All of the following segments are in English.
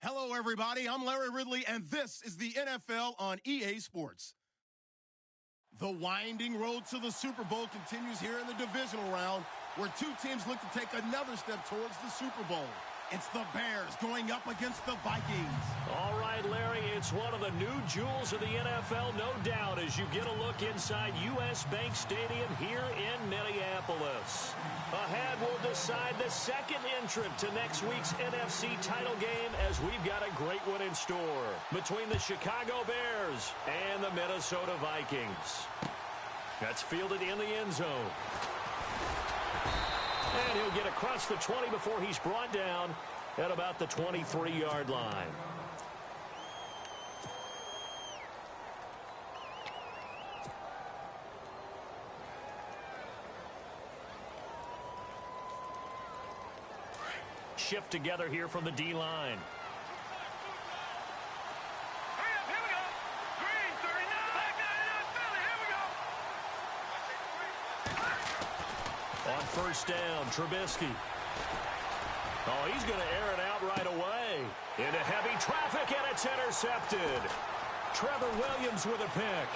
Hello, everybody. I'm Larry Ridley, and this is the NFL on EA Sports. The winding road to the Super Bowl continues here in the divisional round, where two teams look to take another step towards the Super Bowl. It's the Bears going up against the Vikings. All right, Larry, it's one of the new jewels of the NFL, no doubt, as you get a look inside U.S. Bank Stadium here in Minneapolis. Ahead, we'll decide the second entrant to next week's NFC title game, as we've got a great one in store between the Chicago Bears and the Minnesota Vikings. That's fielded in the end zone. And he'll get across the 20 before he's brought down at about the 23-yard line. Shift together here from the D-line. On first down, Trubisky. Oh, he's going to air it out right away. Into heavy traffic, and it's intercepted. Trevor Williams with a pick.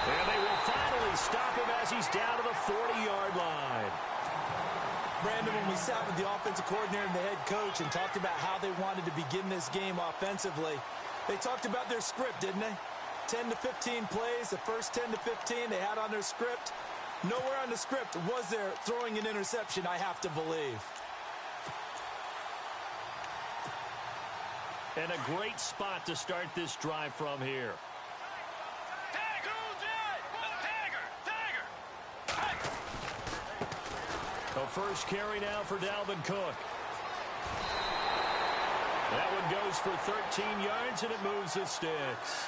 And they will finally stop him as he's down to the 40-yard line. Brandon, when we sat with the offensive coordinator and the head coach and talked about how they wanted to begin this game offensively, they talked about their script, didn't they? 10 to 15 plays, the first 10 to 15 they had on their script. Nowhere on the script was there throwing an interception, I have to believe. And a great spot to start this drive from here. The first carry now for Dalvin Cook. That one goes for 13 yards, and it moves the sticks.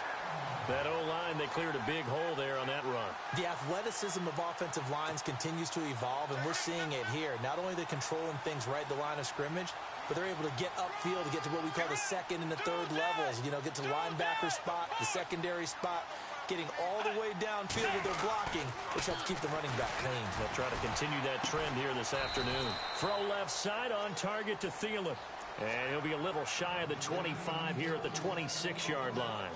That O-line, they cleared a big hole there on that run. The athleticism of offensive lines continues to evolve, and we're seeing it here. Not only are they controlling things right at the line of scrimmage, but they're able to get upfield to get to what we call the second and the third levels. You know, get to the linebacker spot, the secondary spot, getting all the way downfield with their blocking, which helps keep the running back clean. They'll try to continue that trend here this afternoon. Throw left side on target to Thielen. And he'll be a little shy of the 25 here at the 26-yard line.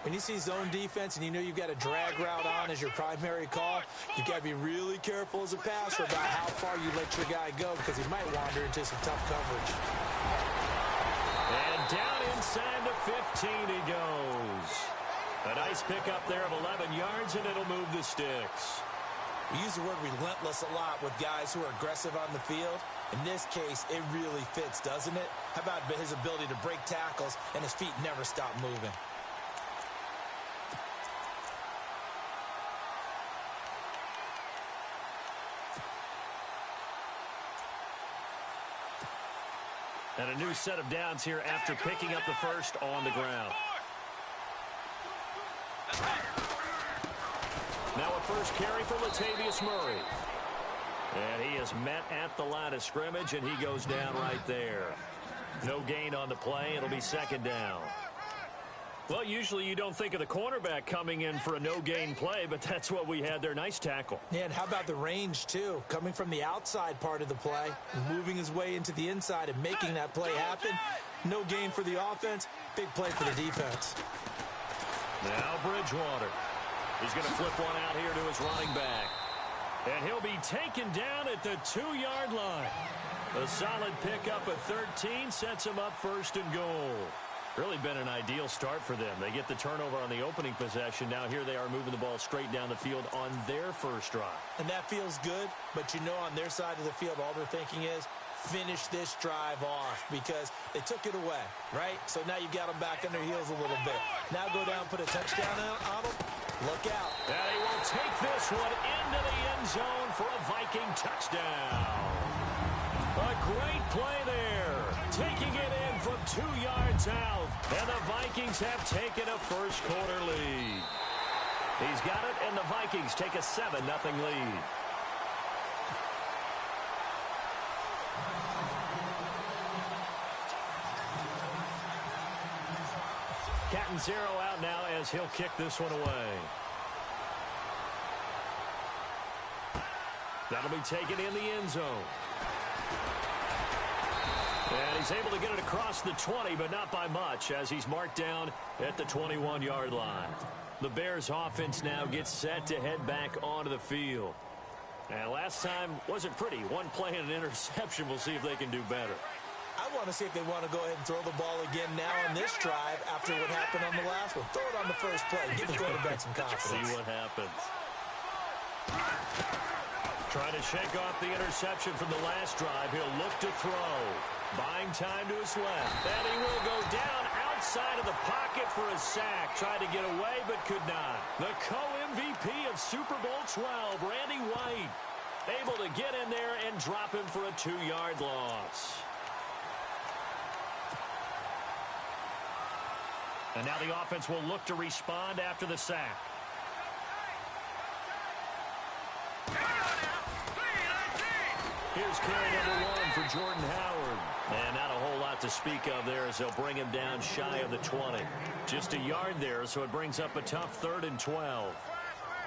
When you see zone defense and you know you've got a drag route on as your primary call, you've got to be really careful as a passer about how far you let your guy go, because he might wander into some tough coverage. And down inside the 15 he goes. A nice pickup there of 11 yards, and it'll move the sticks. We use the word relentless a lot with guys who are aggressive on the field. In this case, it really fits, doesn't it? How about his ability to break tackles and his feet never stop moving? And a new set of downs here after picking up the first on the ground. Now a first carry for Latavius Murray. And he is met at the line of scrimmage, and he goes down right there. No gain on the play. It'll be second down. Well, usually you don't think of the cornerback coming in for a no-gain play, but that's what we had there. Nice tackle. Yeah, and how about the range, too? Coming from the outside part of the play, moving his way into the inside and making that play happen. No gain for the offense, big play for the defense. Now Bridgewater. He's going to flip one out here to his running back. And he'll be taken down at the 2-yard line. A solid pickup at 13 sets him up first and goal. Really been an ideal start for them. They get the turnover on the opening possession. Now here they are moving the ball straight down the field on their first drive. And that feels good, but you know on their side of the field all they're thinking is finish this drive off, because they took it away, right? So now you've got them back on their heels a little bit. Now go down, put a touchdown on them. Look out. And he will take this one into the end zone for a Viking touchdown. A great play there. Taking it in from 2 yards out. And the Vikings have taken a first quarter lead. He's got it, and the Vikings take a 7-0 lead. Catanzaro out now as he'll kick this one away. That'll be taken in the end zone. And he's able to get it across the 20, but not by much, as he's marked down at the 21-yard line. The Bears offense now gets set to head back onto the field. And last time wasn't pretty. One play and an interception. We'll see if they can do better. I want to see if they want to go ahead and throw the ball again now on this drive after what happened on the last one. Throw it on the first play. Give the quarterback some confidence. See what happens. Trying to shake off the interception from the last drive. He'll look to throw. Buying time to his left. And he will go down outside of the pocket for a sack. Tried to get away, but could not. The co-MVP of Super Bowl 12, Randy White, able to get in there and drop him for a 2-yard loss. And now the offense will look to respond after the sack. Here's carry number 1 for Jordan Howard. And not a whole lot to speak of there as they'll bring him down shy of the 20. Just a yard there, so it brings up a tough 3rd and 12.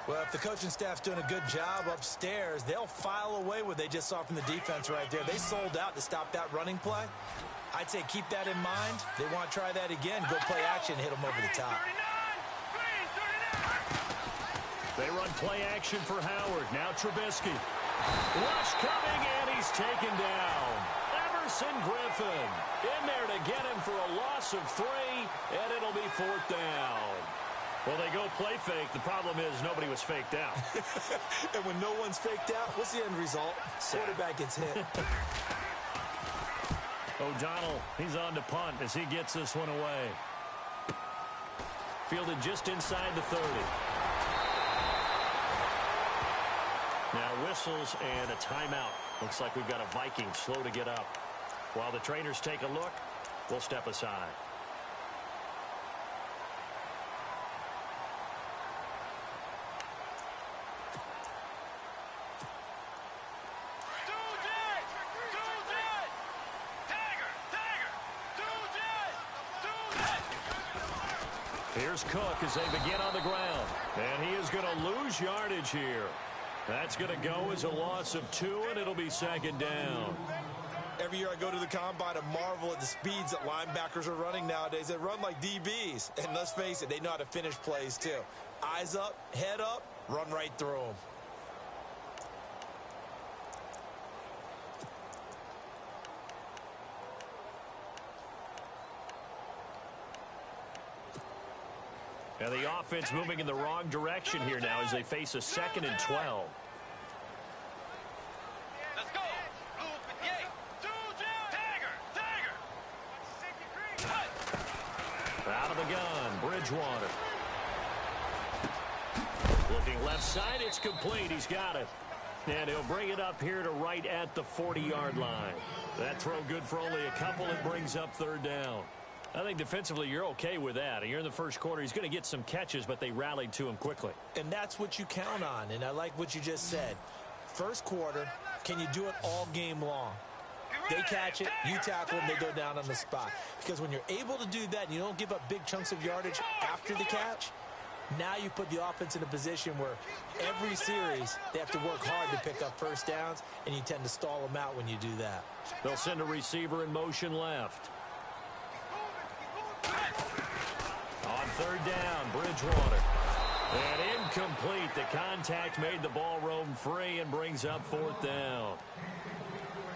Well, if the coaching staff's doing a good job upstairs, they'll file away what they just saw from the defense right there. They sold out to stop that running play. I'd say keep that in mind. They want to try that again. Go play action, hit them over the top. They run play action for Howard. Now Trubisky. Rush coming, and he's taken down. Emerson Griffin in there to get him for a loss of 3, and it'll be 4th down. Well, they go play fake. The problem is nobody was faked out. And when no one's faked out, what's the end result? Quarterback gets hit. O'Donnell, he's on to punt as he gets this one away. Fielded just inside the 30. Now whistles and a timeout. Looks like we've got a Viking slow to get up. While the trainers take a look, we'll step aside. Here's Cook as they begin on the ground. And he is going to lose yardage here. That's going to go as a loss of 2, and it'll be 2nd down. Every year I go to the combine and marvel at the speeds that linebackers are running nowadays. They run like DBs. And let's face it, they know how to finish plays too. Eyes up, head up, run right through them. And the offense moving in the wrong direction here now as they face a 2nd and 12. Let's go. Out of the gun, Bridgewater. Looking left side, it's complete. He's got it. And he'll bring it up here to right at the 40-yard line. That throw good for only a couple. It brings up 3rd down. I think defensively you're okay with that. You're in the first quarter. He's going to get some catches, but they rallied to him quickly. And that's what you count on, and I like what you just said. First quarter, can you do it all game long? They catch it, you tackle them, they go down on the spot. Because when you're able to do that and you don't give up big chunks of yardage after the catch, now you put the offense in a position where every series they have to work hard to pick up first downs, and you tend to stall them out when you do that. They'll send a receiver in motion left. On 3rd down, Bridgewater. And incomplete. The contact made the ball roam free and brings up 4th down.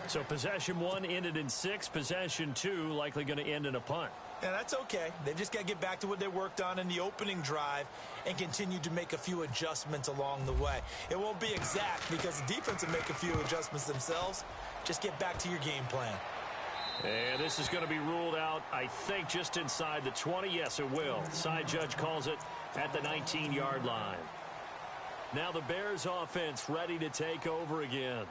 So possession 1 ended in 6. Possession 2 likely going to end in a punt. And that's okay. They've just got to get back to what they worked on in the opening drive and continue to make a few adjustments along the way. It won't be exact because the defense will make a few adjustments themselves. Just get back to your game plan. And this is going to be ruled out, I think, just inside the 20. Yes, it will. Side judge calls it at the 19-yard line. Now the Bears offense ready to take over again.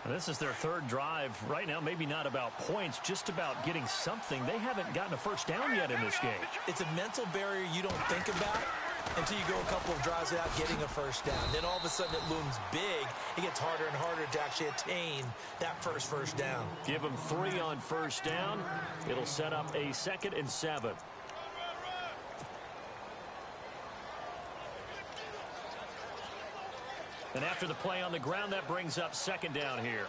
And this is their 3rd drive. Right now, maybe not about points, just about getting something. They haven't gotten a first down yet in this game. It's a mental barrier you don't think about until you go a couple of drives without getting a first down. Then all of a sudden it looms big. It gets harder and harder to actually attain that first down. Give them 3 on first down. It'll set up a 2nd and 7. And after the play on the ground, that brings up 2nd down here.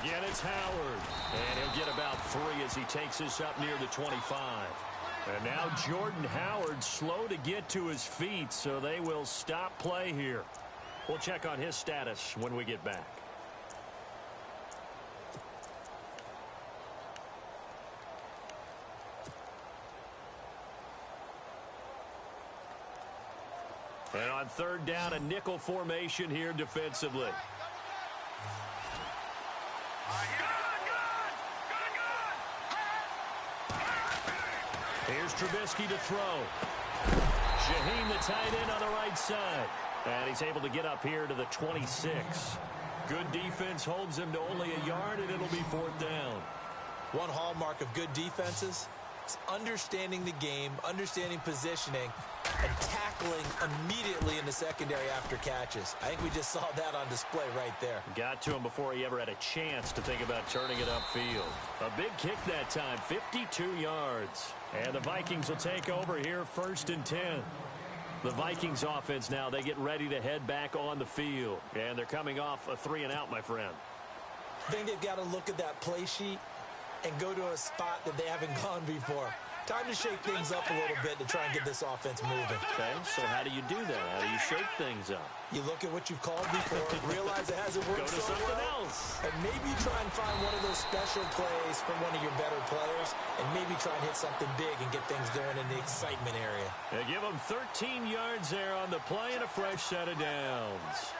Again, it's Howard. And he'll get about 3 as he takes this up near the 25. And now Jordan Howard slow to get to his feet, so they will stop play here. We'll check on his status when we get back. And on third down, a nickel formation here defensively. Here's Trubisky to throw. Shaheem, the tight end, on the right side. And he's able to get up here to the 26. Good defense holds him to only a yard, and it'll be 4th down. One hallmark of good defenses is understanding the game, understanding positioning, and tackling immediately in the secondary after catches. I think we just saw that on display right there. Got to him before he ever had a chance to think about turning it upfield. A big kick that time, 52 yards. And the Vikings will take over here, 1st and 10. The Vikings offense now, they get ready to head back on the field. And they're coming off a 3-and-out, my friend. I think they've got to look at that play sheet and go to a spot that they haven't gone before. Time to shake things up a little bit to try and get this offense moving. Okay, so how do you do that? How do you shake things up? You look at what you've called before, realize it hasn't worked so well. Go to something else. And maybe try and find one of those special plays from one of your better players, and maybe try and hit something big and get things going in the excitement area. They give them 13 yards there on the play and a fresh set of downs.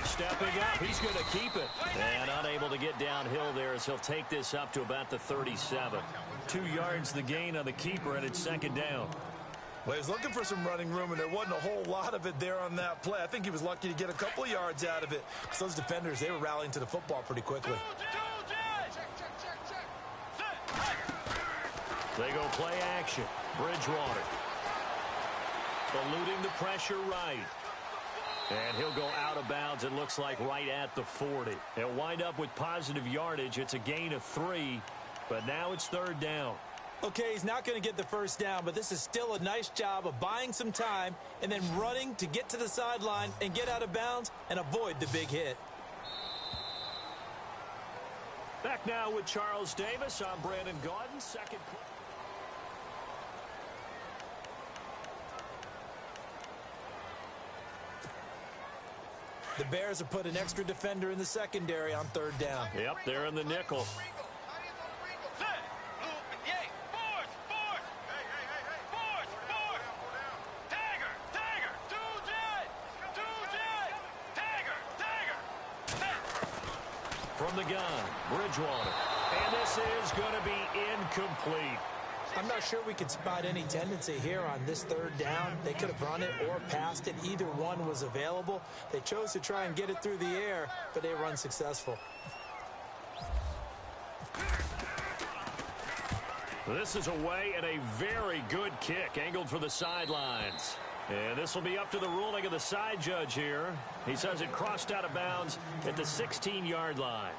Stepping up, he's going to keep it. And unable to get downhill there as he'll take this up to about the 37. 2 yards the gain on the keeper, and it's 2nd down. Well, he was looking for some running room, and there wasn't a whole lot of it there on that play. I think he was lucky to get a couple of yards out of it. Because those defenders, they were rallying to the football pretty quickly. They go play action. Bridgewater. Eluding the pressure right. And he'll go out of bounds, it looks like, right at the 40. They'll wind up with positive yardage. It's a gain of 3, but now it's 3rd down. Okay, he's not going to get the 1st down, but this is still a nice job of buying some time and then running to get to the sideline and get out of bounds and avoid the big hit. Back now with Charles Davis. I'm Brandon Gaudin. Second quarter. The Bears have put an extra defender in the secondary on 3rd down. Yep, they're in the nickel. From the gun, Bridgewater. And this is going to be incomplete. I'm not sure we could spot any tendency here on this 3rd down. They could have run it or passed it. Either one was available. They chose to try and get it through the air, but they were unsuccessful. This is away and a very good kick, angled for the sidelines. And this will be up to the ruling of the side judge here. He says it crossed out of bounds at the 16-yard line.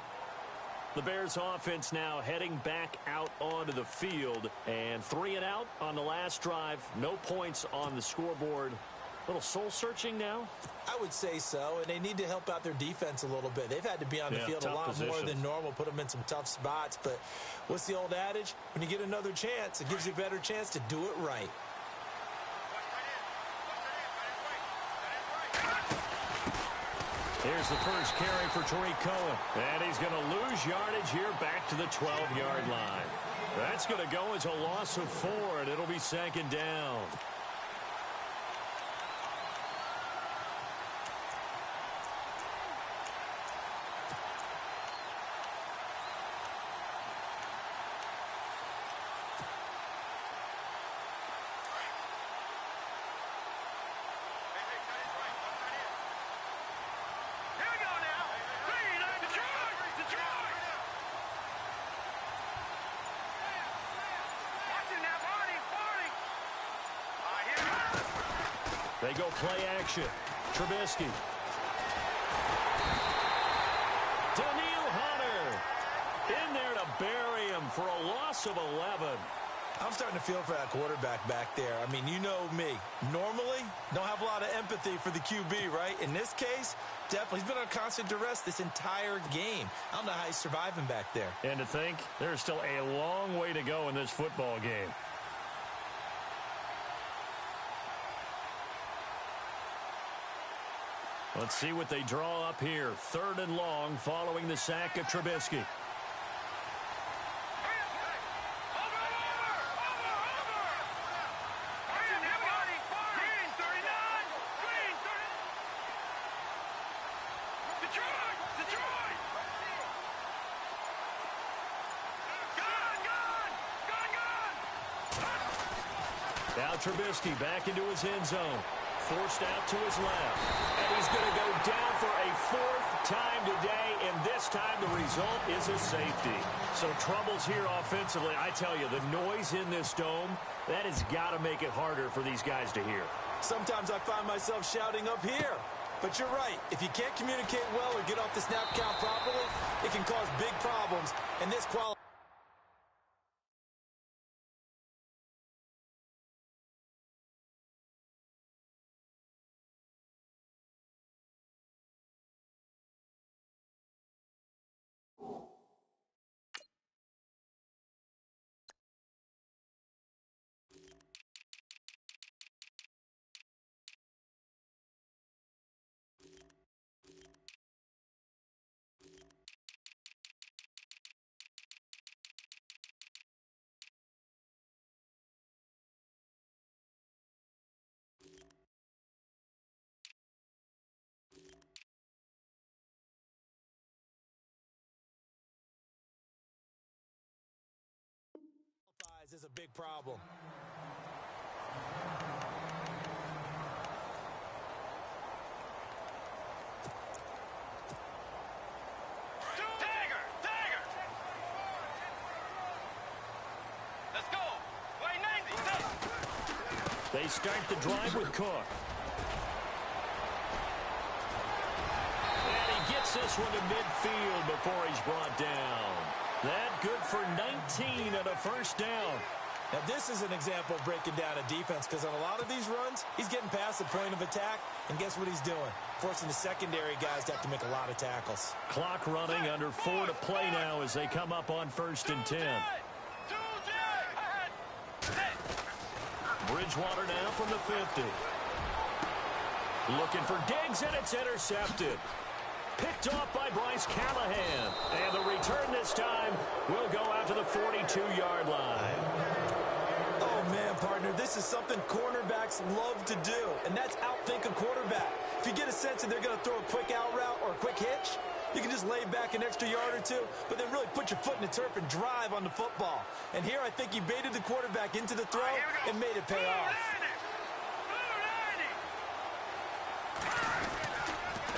The Bears offense now heading back out onto the field. And 3-and-out on the last drive. No points on the scoreboard. A little soul-searching now? I would say so, and they need to help out their defense a little bit. They've had to be on the field a lot more than normal, put them in some tough spots. But what's the old adage? When you get another chance, it gives you a better chance to do it right. Here's the first carry for Tariq Cohen. And he's going to lose yardage here back to the 12-yard line. That's going to go as a loss of 4, and it'll be 2nd down. They go play action. Trubisky. Daniil Hunter in there to bury him for a loss of 11. I'm starting to feel for that quarterback back there. I mean, you know me. Normally, don't have a lot of empathy for the QB, right? In this case, definitely. He's been under constant duress this entire game. I don't know how he's surviving back there. And to think, there's still a long way to go in this football game. Let's see what they draw up here. 3rd and long following the sack of Trubisky. Now Trubisky back into his end zone. Forced out to his left. And he's going to go down for a 4th time today, and this time the result is a safety. So troubles here offensively. I tell you, the noise in this dome, that has got to make it harder for these guys to hear. Sometimes I find myself shouting up here. But you're right. If you can't communicate well or get off the snap count properly, it can cause big problems. And this quality. Is a big problem. Dagger! Let's go! Way 90! They start the drive with Cook. And he gets this one to midfield before he's brought down. That good for 19 and a 1st down. Now, this is an example of breaking down a defense because on a lot of these runs, he's getting past the point of attack, and guess what he's doing? Forcing the secondary guys to have to make a lot of tackles. Clock running, under 4 to play now as they come up on 1st and 10. Bridgewater now from the 50. Looking for Diggs, and it's intercepted. Picked off by Bryce Callahan. And the return this time will go out to the 42-yard line. Oh, man, partner, this is something cornerbacks love to do, and that's outthink a quarterback. If you get a sense that they're going to throw a quick out route or a quick hitch, you can just lay back an extra yard or two, but then really put your foot in the turf and drive on the football. And here I think he baited the quarterback into the throw and made it pay off.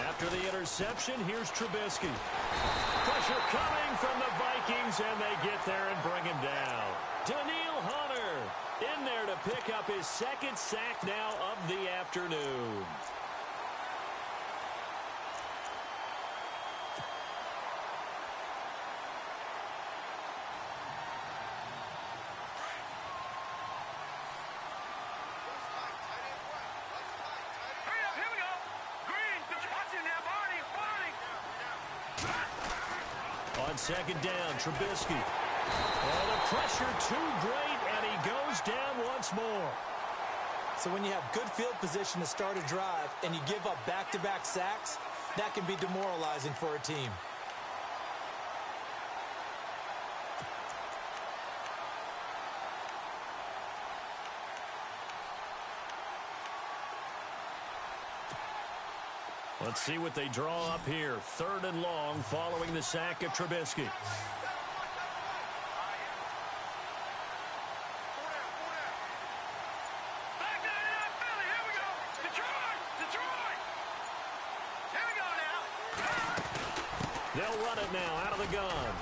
After the interception, here's Trubisky. Pressure coming from the Vikings, and they get there and bring him down. Daniil Hunter in there to pick up his 2nd sack now of the afternoon. On 2nd down, Trubisky. Oh, the pressure too great, and he goes down once more. So when you have good field position to start a drive and you give up back-to-back sacks, that can be demoralizing for a team. Let's see what they draw up here. 3rd and long following the sack of Trubisky. They'll run it now out of the gun.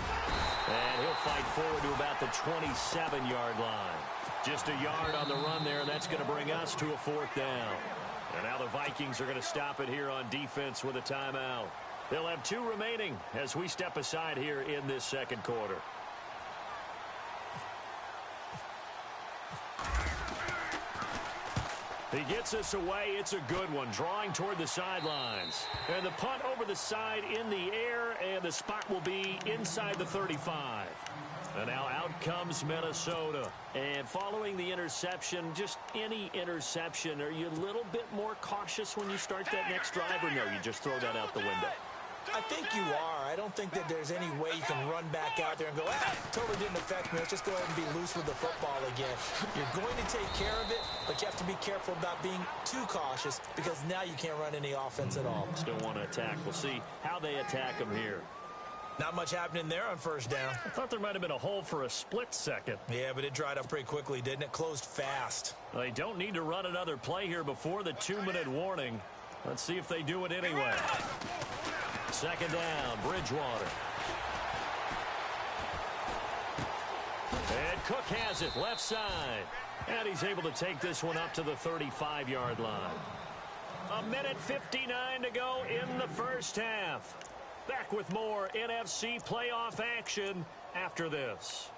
And he'll fight forward to about the 27-yard line. Just a yard on the run there, and that's going to bring us to a 4th down. And now the Vikings are going to stop it here on defense with a timeout. They'll have 2 remaining as we step aside here in this 2nd quarter. He gets this away. It's a good one, drawing toward the sidelines. And the punt over the side in the air, and the spot will be inside the 35. And now out comes Minnesota. And following the interception, just any interception, are you a little bit more cautious when you start that next drive, or no, you just throw that out the window? I think you are. I don't think that there's any way you can run back out there and go, totally didn't affect me. Let's just go ahead and be loose with the football again. You're going to take care of it, but you have to be careful about being too cautious because now you can't run any offense at all. Still want to attack. We'll see how they attack them here. Not much happening there on first down. I thought there might have been a hole for a split second. Yeah, but it dried up pretty quickly, didn't it? Closed fast. They don't need to run another play here before the 2-minute warning. Let's see if they do it anyway. Second down, Bridgewater. And Cook has it, left side. And he's able to take this one up to the 35-yard line. 1:59 to go in the first half. Back with more NFC playoff action after this.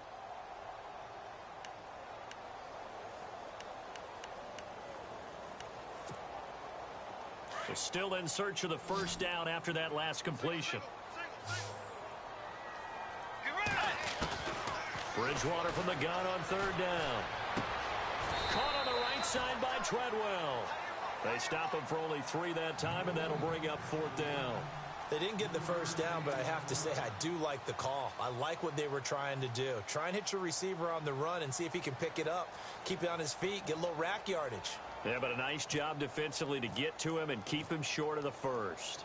So still in search of the first down after that last completion. Bridgewater from the gun on third down. Caught on the right side by Treadwell. They stop him for only 3 that time, and that'll bring up fourth down. They didn't get the first down, but I have to say I do like the call. I like what they were trying to do. Try and hit your receiver on the run and see if he can pick it up. Keep it on his feet, get a little rack yardage. Yeah, but a nice job defensively to get to him and keep him short of the first.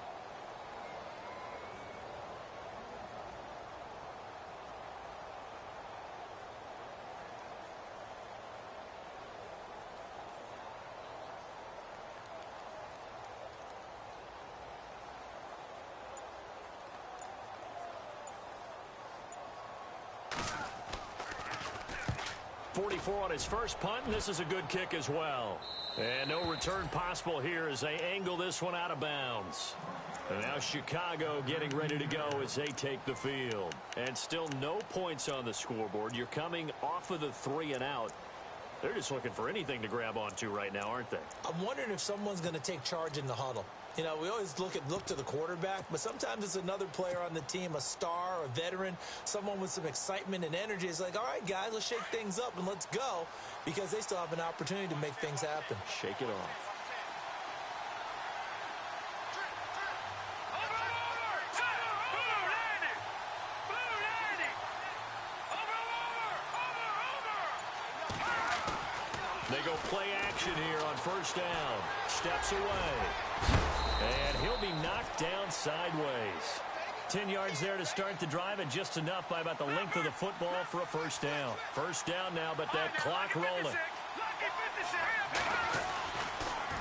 .44 on his first punt, and this is a good kick as well. And no return possible here as they angle this one out of bounds. And now Chicago getting ready to go as they take the field. And still no points on the scoreboard. You're coming off of the 3 and out. They're just looking for anything to grab onto right now, aren't they? I'm wondering if someone's going to take charge in the huddle. You know, we always look to the quarterback, but sometimes it's another player on the team, a star, a veteran, someone with some excitement and energy. It's like, all right, guys, let's shake things up and let's go, because they still have an opportunity to make things happen. Shake it off. They go play action here on first down. Steps away. And he'll be knocked down sideways. 10 yards there to start the drive, and just enough by about the length of the football for a first down. First down now, but that clock rolling.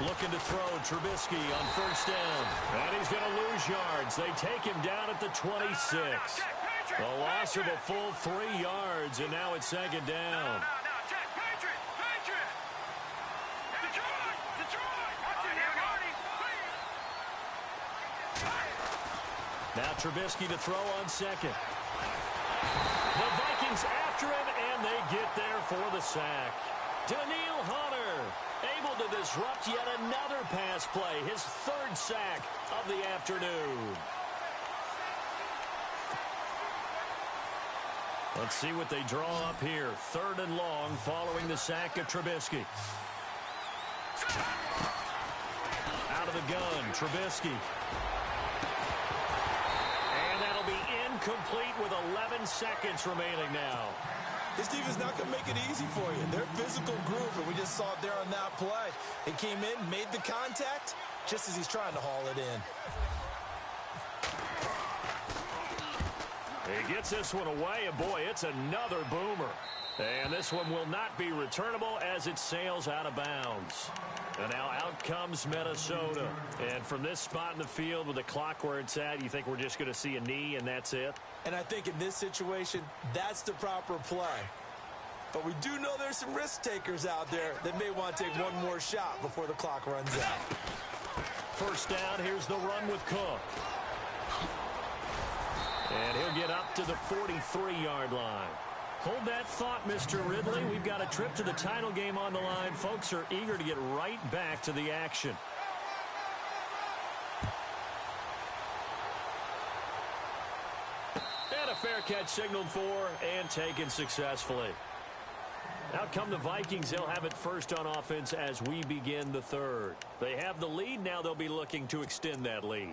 Looking to throw Trubisky on first down. And he's going to lose yards. They take him down at the 26. A loss of a full 3 yards, and now it's second down. Now Trubisky to throw on second. The Vikings after him, and they get there for the sack. Daniil Hunter able to disrupt yet another pass play, his 3rd sack of the afternoon. Let's see what they draw up here. 3rd and long following the sack of Trubisky. Out of the gun, Trubisky. Complete with 11 seconds remaining now. This team is not going to make it easy for you. They're a physical group, and we just saw it there on that play. They came in, made the contact, just as he's trying to haul it in. He gets this one away, and boy, it's another boomer. And this one will not be returnable as it sails out of bounds. And now out comes Minnesota. And from this spot in the field with the clock where it's at, you think we're just going to see a knee and that's it? And I think in this situation, that's the proper play. But we do know there's some risk takers out there that may want to take one more shot before the clock runs out. First down, here's the run with Cook. And he'll get up to the 43-yard line. Hold that thought, Mr. Ridley. We've got a trip to the title game on the line. Folks are eager to get right back to the action. And a fair catch signaled for and taken successfully. Out come the Vikings. They'll have it first on offense as we begin the third. They have the lead. Now they'll be looking to extend that lead.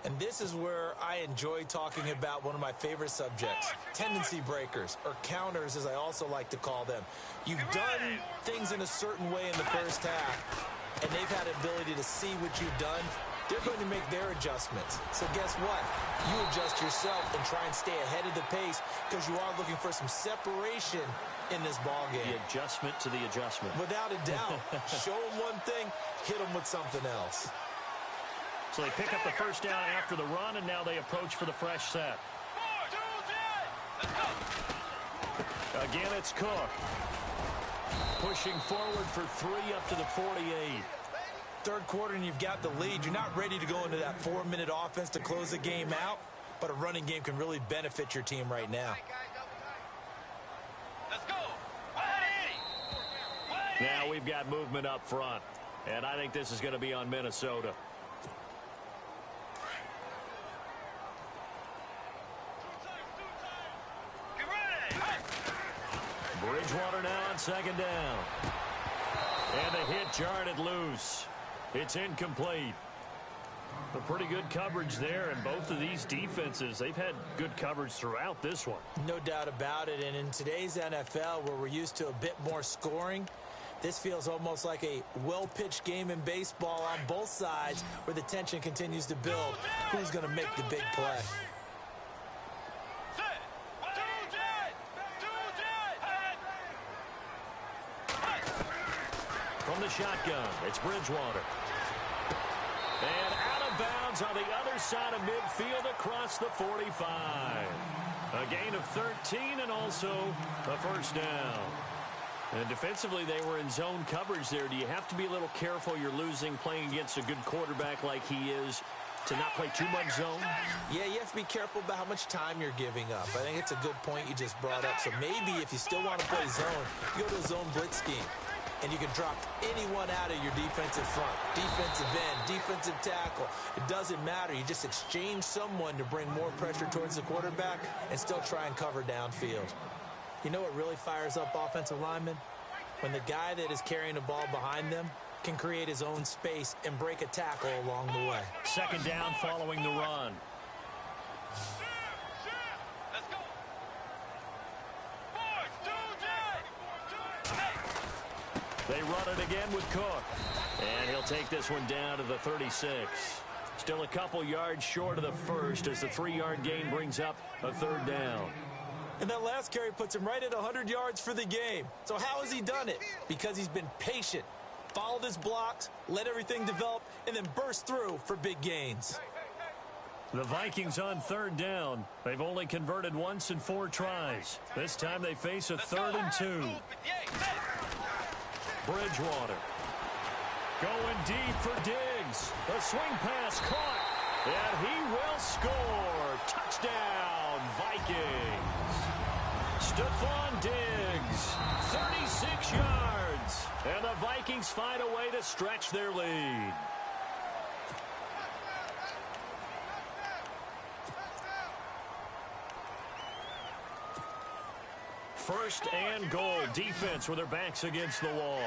And this is where I enjoy talking about one of my favorite subjects, tendency breakers, or counters as I also like to call them. You've done things in a certain way in the first half, and they've had the ability to see what you've done. They're going to make their adjustments. So guess what? You adjust yourself and try and stay ahead of the pace because you are looking for some separation in this ball game. The adjustment to the adjustment. Without a doubt. Show them one thing, hit them with something else. So they pick up the first down after the run, and now they approach for the fresh set. Again, it's Cook. Pushing forward for 3 up to the 48. Third quarter and you've got the lead. You're not ready to go into that 4-minute offense to close the game out, but a running game can really benefit your team right now. Let's go. Now we've got movement up front, and I think this is going to be on Minnesota. Bridgewater now on second down. And the hit jarred it loose. It's incomplete. A pretty good coverage there, and both of these defenses, they've had good coverage throughout this one. No doubt about it, and in today's NFL, where we're used to a bit more scoring, this feels almost like a well-pitched game in baseball on both sides where the tension continues to build. Who's going to make the big play? From the shotgun, it's Bridgewater. And out of bounds on the other side of midfield across the 45. A gain of 13 and also a first down. And defensively, they were in zone coverage there. Do you have to be a little careful? You're losing playing against a good quarterback like he is to not play too much zone? Yeah, you have to be careful about how much time you're giving up. I think it's a good point you just brought up. So maybe if you still want to play zone, you go to a zone blitz scheme. And you can drop anyone out of your defensive front, defensive end, defensive tackle. It doesn't matter. You just exchange someone to bring more pressure towards the quarterback and still try and cover downfield. You know what really fires up offensive linemen? When the guy that is carrying the ball behind them can create his own space and break a tackle along the way. Second down following the run. They run it again with Cook. And he'll take this one down to the 36. Still a couple yards short of the first as the 3-yard gain brings up a third down. And that last carry puts him right at 100 yards for the game. So how has he done it? Because he's been patient, followed his blocks, let everything develop, and then burst through for big gains. The Vikings on third down. They've only converted once in 4 tries. This time they face a 3rd and 2. Bridgewater going deep for Diggs. A swing pass caught, and he will score. Touchdown, Vikings. Stephon Diggs, 36 yards, and the Vikings find a way to stretch their lead. First and goal. Defense with their backs against the wall.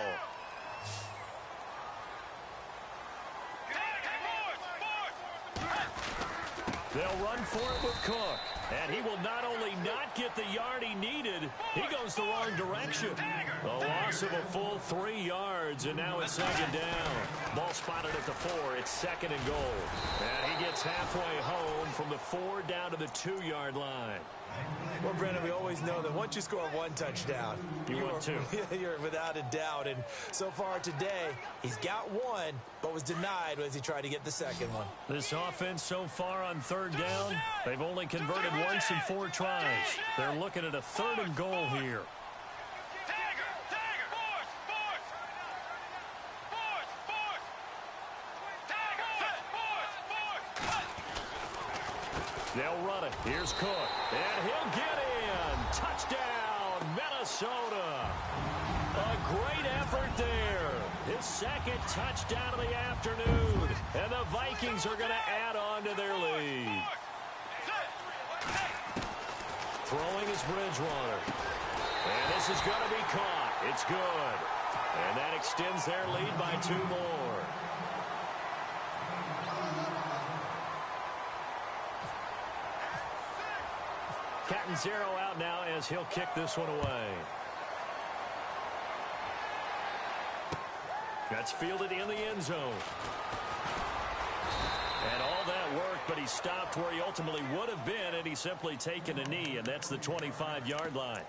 They'll run for it with Cook. And he will not only not get the yard he needed, he goes the wrong direction. A loss of a full 3 yards, and now it's second down. Ball spotted at the 4. It's second and goal. And he gets halfway home from the 4 down to the 2-yard line. Well, Brandon, we always know that once you score 1 touchdown, you're without a doubt. And so far today, he's got 1, but was denied as he tried to get the second one. This offense so far on third down, they've only converted once in 4 tries. They're looking at a 3rd and goal here. They'll run it. Here's Cook. And he'll get in. Touchdown, of Minnesota. A great effort there. His second touchdown of the afternoon. And the Vikings are going to add on to their lead. Throwing is Bridgewater. And this is going to be caught. It's good. And that extends their lead by 2 more. Catanzaro out now as he'll kick this one away. That's fielded in the end zone. And all that worked, but he stopped where he ultimately would have been, and he's simply taken a knee, and that's the 25-yard line.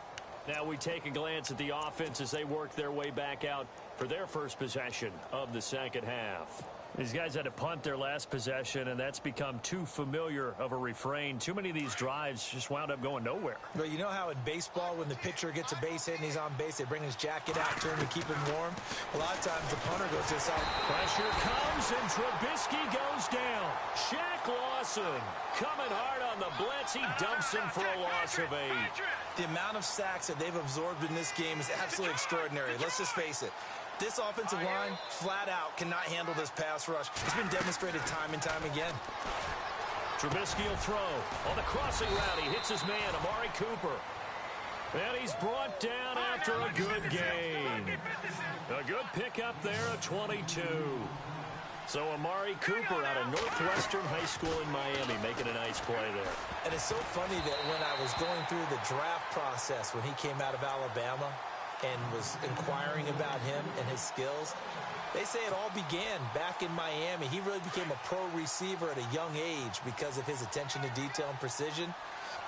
Now we take a glance at the offense as they work their way back out for their first possession of the second half. These guys had to punt their last possession, and that's become too familiar of a refrain. Too many of these drives just wound up going nowhere. But you know how in baseball, when the pitcher gets a base hit and he's on base, they bring his jacket out to him to keep him warm? A lot of times the punter goes to the side. Pressure comes, and Trubisky goes down. Shaq Lawson coming hard on the blitz. He dumps him for a loss of 8. The amount of sacks that they've absorbed in this game is absolutely extraordinary. Let's just face it. This offensive line, flat out, cannot handle this pass rush. It's been demonstrated time and time again. Trubisky will throw. On the crossing route, he hits his man, Amari Cooper. And he's brought down after a good gain. A good pickup there, a 22. So Amari Cooper out of Northwestern High School in Miami making a nice play there. And it's so funny that when I was going through the draft process when he came out of Alabama and was inquiring about him and his skills, they say it all began back in Miami. He really became a pro receiver at a young age because of his attention to detail and precision.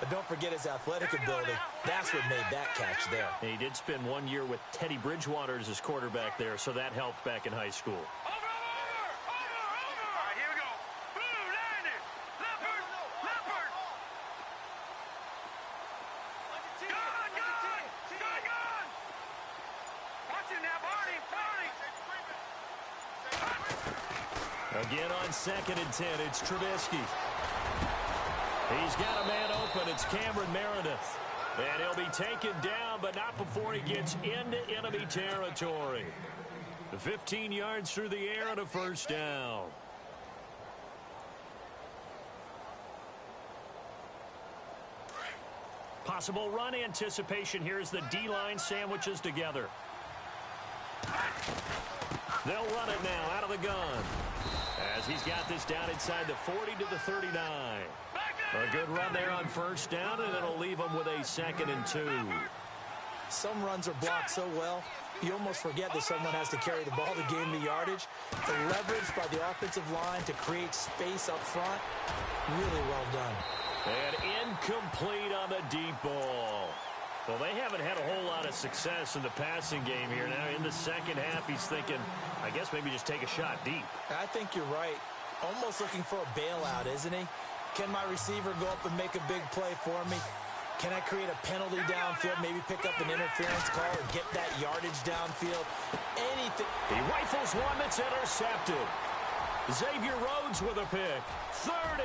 But don't forget his athletic ability. That's what made that catch there. And he did spend 1 year with Teddy Bridgewater as his quarterback there, so that helped back in high school. Again on 2nd and 10, it's Trubisky. He's got a man open. It's Cameron Meredith. And he'll be taken down, but not before he gets into enemy territory. 15 yards through the air and a first down. Possible run anticipation here as the D-line sandwiches together. They'll run it now out of the gun. As he's got this down inside the 40 to the 39. A good run there on first down, and it'll leave him with a 2nd and 2. Some runs are blocked so well, you almost forget that someone has to carry the ball to gain the yardage. The leverage by the offensive line to create space up front, really well done. And incomplete on the deep ball. Well, they haven't had a whole lot of success in the passing game here. Now, in the second half, he's thinking, I guess maybe just take a shot deep. I think you're right. Almost looking for a bailout, isn't he? Can my receiver go up and make a big play for me? Can I create a penalty downfield, maybe pick up an interference call or get that yardage downfield? Anything. He rifles one that's intercepted. Xavier Rhodes with a pick. 30.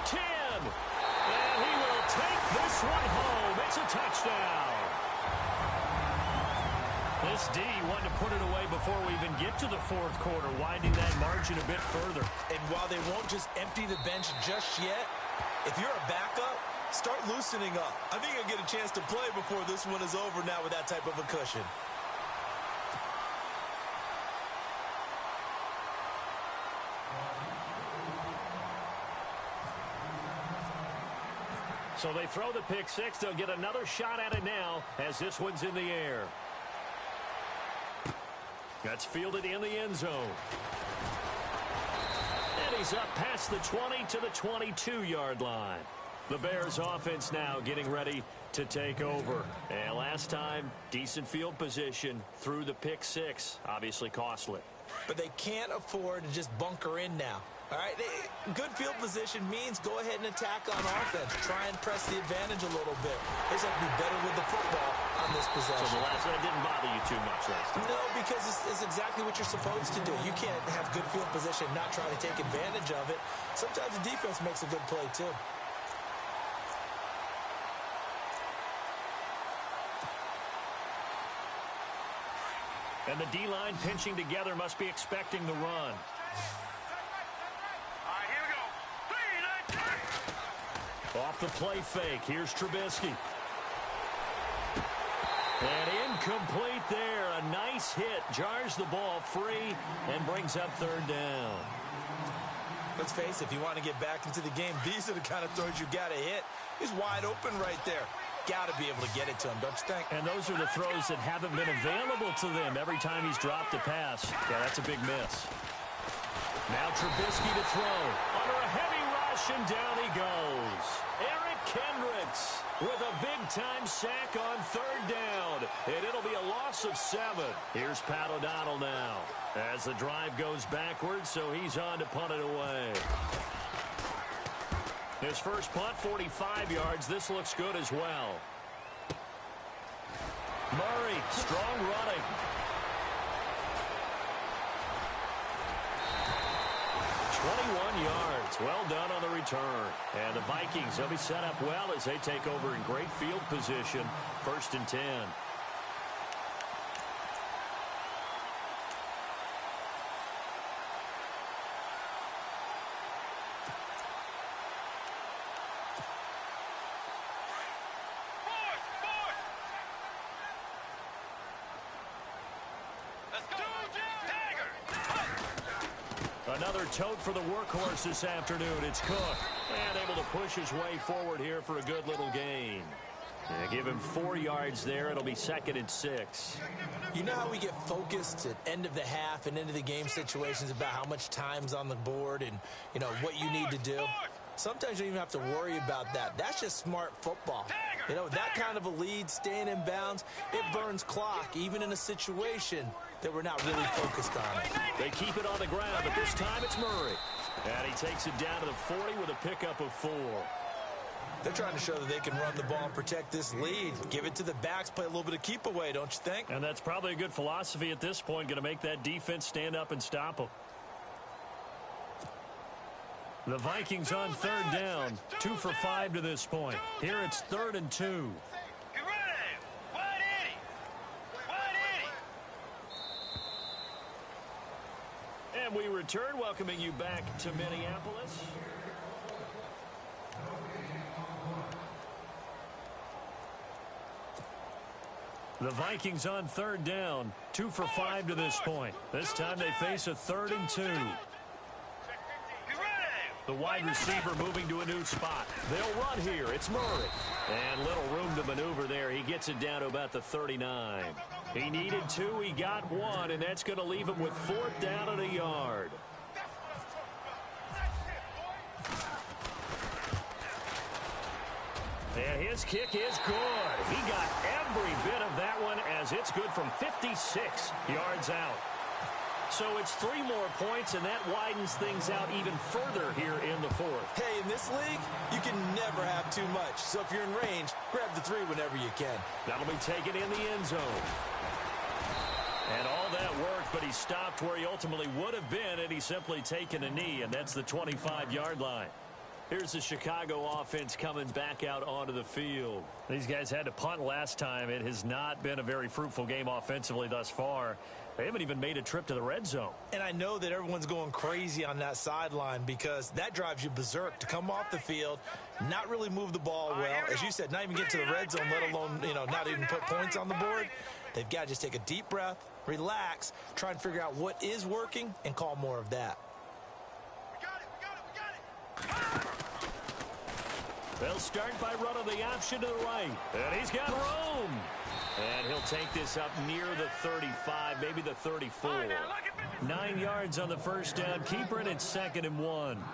10. And he will take this one home. It's a touchdown. This D wanted to put it away before we even get to the fourth quarter, widening that margin a bit further. And while they won't just empty the bench just yet, if you're a backup, start loosening up. I think you'll get a chance to play before this one is over now with that type of a cushion. So they throw the pick six. They'll get another shot at it now as this one's in the air. That's fielded in the end zone. And he's up past the 20 to the 22-yard line. The Bears offense now getting ready to take over. And last time, decent field position through the pick six. Obviously costly. But they can't afford to just bunker in now. All right, good field position means go ahead and attack on offense. Try and press the advantage a little bit. They just have to be better with the football on this possession. So the last one didn't bother you too much last time? No, because it's exactly what you're supposed to do. You can't have good field position and not try to take advantage of it. Sometimes the defense makes a good play, too. And the D-line pinching together must be expecting the run. Off the play fake, here's Trubisky. And incomplete there. A nice hit. Jars the ball free and brings up third down. Let's face it, if you want to get back into the game, these are the kind of throws you got to hit. He's wide open right there. Got to be able to get it to him, don't you think? And those are the throws that haven't been available to them every time he's dropped a pass. Yeah, that's a big miss. Now Trubisky to throw. Under a heavy rush, and down he goes. Eric Kendricks with a big-time sack on third down. And it'll be a loss of 7. Here's Pat O'Donnell now as the drive goes backwards, so he's on to punt it away. His first punt, 45 yards. This looks good as well. Murray, strong running. 21 yards. Well done on the return. And the Vikings will be set up well as they take over in great field position. 1st and 10. Another tote for the workhorse this afternoon. It's Cook. And able to push his way forward here for a good little gain. And give him 4 yards there. It'll be 2nd and 6. You know how we get focused at end of the half and into the game situations about how much time's on the board and, you know, what you need to do? Sometimes you don't even have to worry about that. That's just smart football. You know, that kind of a lead, staying in bounds, it burns clock, even in a situation that we're not really focused on. They keep it on the ground, but this time it's Murray. And he takes it down to the 40 with a pickup of 4. They're trying to show that they can run the ball and protect this lead. Give it to the backs, play a little bit of keep away, don't you think? And that's probably a good philosophy at this point, going to make that defense stand up and stop them. The Vikings on third down, 2 for 5 to this point. Here it's 3rd and 2. And we return, welcoming you back to Minneapolis. The Vikings on third down, 2 for 5 to this point. This time they face a 3rd and 2. The wide receiver moving to a new spot. They'll run here. It's Murray. And little room to maneuver there. He gets it down to about the 39. He needed 2. He got 1, and that's going to leave him with 4th down and a yard. And his kick is good. He got every bit of that one as it's good from 56 yards out. So it's 3 more points, and that widens things out even further here in the 4th. Hey, in this league, you can never have too much. So if you're in range, grab the 3 whenever you can. That'll be taken in the end zone. And all that worked, but he stopped where he ultimately would have been had he simply taken a knee, and that's the 25-yard line. Here's the Chicago offense coming back out onto the field. These guys had to punt last time. It has not been a very fruitful game offensively thus far. They haven't even made a trip to the red zone. And I know that everyone's going crazy on that sideline because that drives you berserk to come off the field, not really move the ball well. As you said, not even get to the red zone, let alone, not even put points on the board. They've got to just take a deep breath, relax, try and figure out what is working, and call more of that. They'll start by running the option to the right. And he's got room. And he'll take this up near the 35, maybe the 34. 9 yards on the first down. Keeper it at 2nd and 1.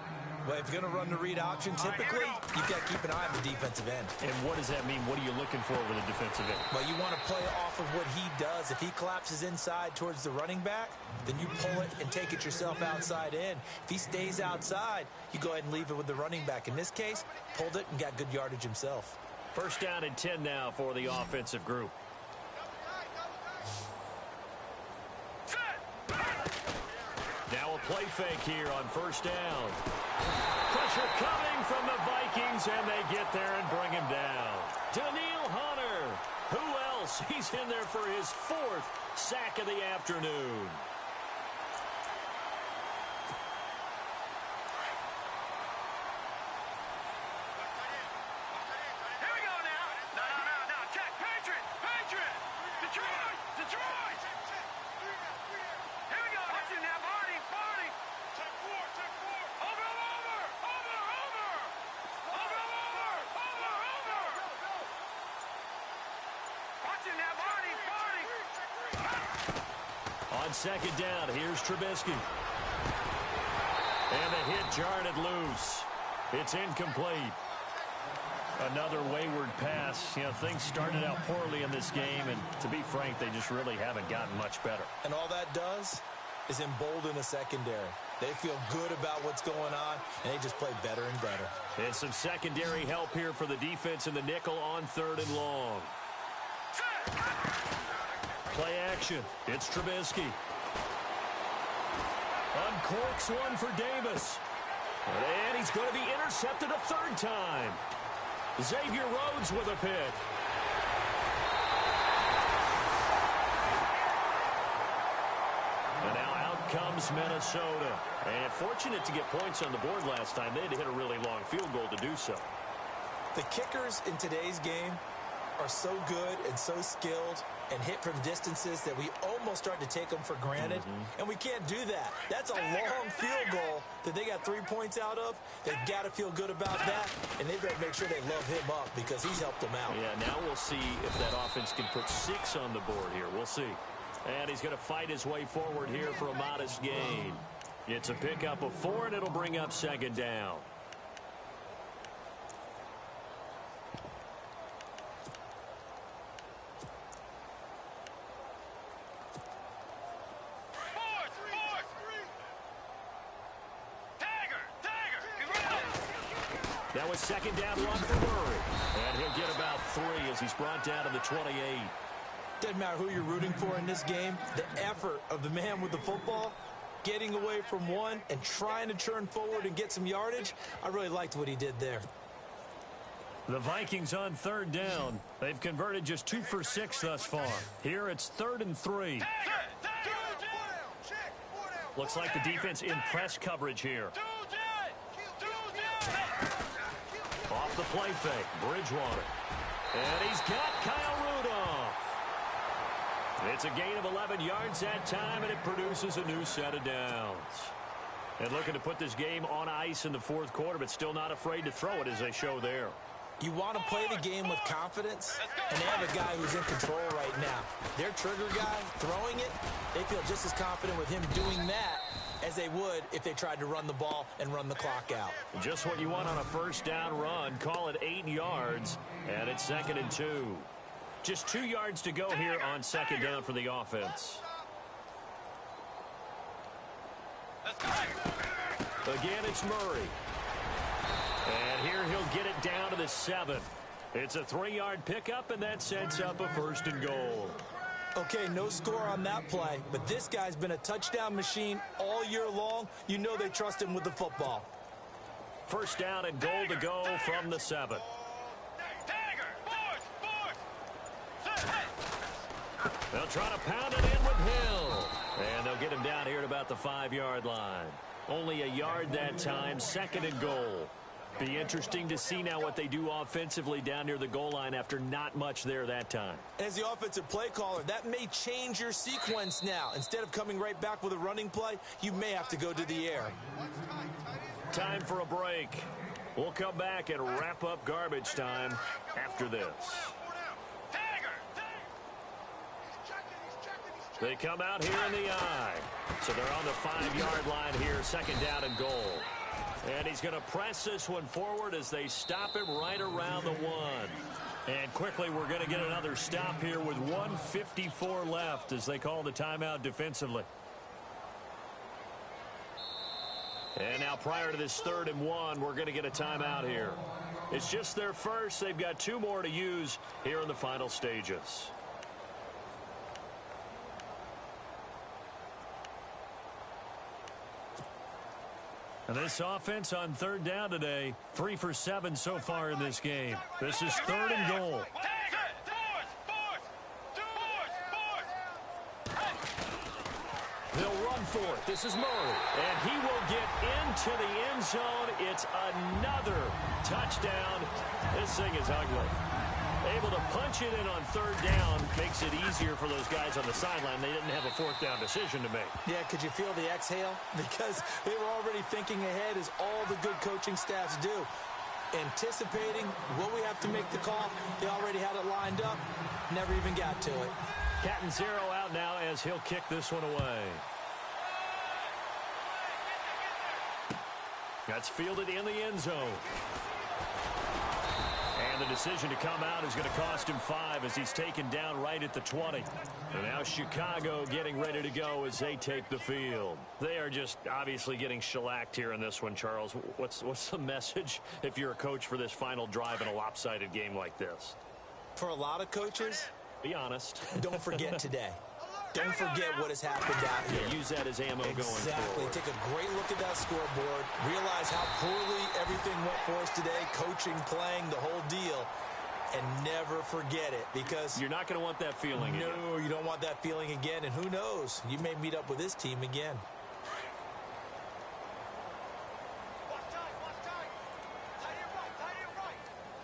Well, if you're going to run the read option, typically, you've got to keep an eye on the defensive end. And what does that mean? What are you looking for with a defensive end? Well, you want to play off of what he does. If he collapses inside towards the running back, then you pull it and take it yourself outside in. If he stays outside, you go ahead and leave it with the running back. In this case, pulled it and got good yardage himself. First down and 10 now for the offensive group. Now a play fake here on first down. Pressure coming from the Vikings, and they get there and bring him down. Daniil Hunter. Who else. He's in there for his 4th sack of the afternoon. On second down, here's Trubisky. And the hit jarred it loose. It's incomplete. Another wayward pass. You know, things started out poorly in this game, and to be frank, they just really haven't gotten much better. And all that does is embolden a secondary. They feel good about what's going on, and they just play better and better. And some secondary help here for the defense in the nickel on 3rd and long. Play action. It's Trubisky. Uncorks one for Davis. And he's going to be intercepted a 3rd time. Xavier Rhodes with a pick. And now out comes Minnesota. And fortunate to get points on the board last time. They had to hit a really long field goal to do so. The kickers in today's game are so good and so skilled and hit from distances that we almost start to take them for granted. And we can't do that. That's a long field goal that they got 3 points out of. They've got to feel good about that, and they've got to make sure they love him up because he's helped them out. Yeah, now we'll see if that offense can put 6 on the board here. We'll see. And he's going to fight his way forward here for a modest gain. It's a pickup of 4, and it'll bring up second down. That was second down run for Murray. And he'll get about 3 as he's brought down to the 28. Doesn't matter who you're rooting for in this game. The effort of the man with the football, getting away from one and trying to turn forward and get some yardage, I really liked what he did there. The Vikings on 3rd down. They've converted just 2 for 6 thus far. Here it's 3rd and 3. Looks like the defense in press coverage here. Off the play fake, Bridgewater. And he's got Kyle Rudolph. It's a gain of 11 yards that time, and it produces a new set of downs. And looking to put this game on ice in the 4th quarter, but still not afraid to throw it as they show there. You want to play the game with confidence, and they have a guy who's in control right now. Their trigger guy throwing it, they feel just as confident with him doing that as they would if they tried to run the ball and run the clock out. Just what you want on a 1st down run. Call it 8 yards, and it's 2nd and 2. Just 2 yards to go here on 2nd down for the offense. Again, it's Murray. And here he'll get it down to the 7. It's a 3-yard pickup, and that sets up a 1st and goal. Okay, no score on that play, but this guy's been a touchdown machine all year long. You know they trust him with the football. 1st down and goal to go from the 7. They'll try to pound it in with Hill. And they'll get him down here at about the 5-yard line. Only a yard that time, 2nd and goal. Be interesting to see now what they do offensively down near the goal line after not much there that time. As the offensive play caller, that may change your sequence now. Instead of coming right back with a running play, you may have to go to the air. Time for a break. We'll come back and wrap up garbage time after this. They come out here in the eye. So they're on the 5-yard line here, 2nd down and goal. And he's going to press this one forward as they stop him right around the 1. And quickly we're going to get another stop here with 1:54 left as they call the timeout defensively. And now prior to this 3rd and 1, we're going to get a timeout here. It's just their first. They've got 2 more to use here in the final stages. And this offense on 3rd down today, 3 for 7 so far in this game. This is 3rd and goal. on fourth. This is Murray. And he will get into the end zone. It's another touchdown. This thing is ugly. Able to punch it in on third down makes it easier for those guys on the sideline. They didn't have a fourth down decision to make. Yeah, could you feel the exhale? Because they were already thinking ahead, as all the good coaching staffs do. Anticipating what we have to make the call. They already had it lined up. Never even got to it. Catanzaro out now as he'll kick this one away. That's fielded in the end zone. And the decision to come out is going to cost him 5 as he's taken down right at the 20. And now Chicago getting ready to go as they take the field. They are just obviously getting shellacked here in this one, Charles. What's the message if you're a coach for this final drive in a lopsided game like this? For a lot of coaches, be honest. Don't forget today. Don't forget what has happened out here. Yeah, use that as ammo going forward. Exactly. Take a great look at that scoreboard. Realize how poorly everything went for us today. Coaching, playing, the whole deal. And never forget it, because you're not going to want that feeling again. No, you don't want that feeling again. And who knows? You may meet up with this team again.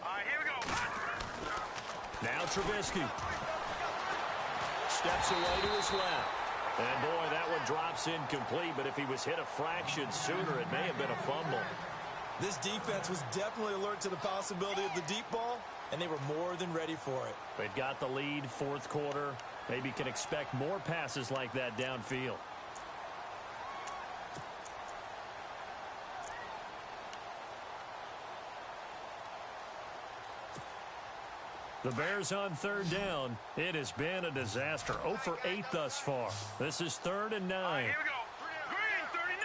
All right, here we go. Now Trubisky. Steps away to his left. And, boy, that one drops incomplete. But if he was hit a fraction sooner, it may have been a fumble. This defense was definitely alert to the possibility of the deep ball, and they were more than ready for it. They've got the lead, fourth quarter. Maybe can expect more passes like that downfield. The Bears on third down. It has been a disaster. 0 for 8 thus far. This is 3rd and 9. Here we go. Green 39.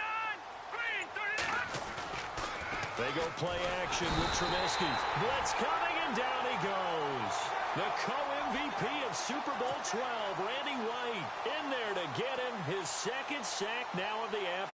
Green 39. They go play action with Trubisky. Blitz coming, and down he goes. The co-MVP of Super Bowl 12, Randy White, in there to get him his second sack now of the afternoon.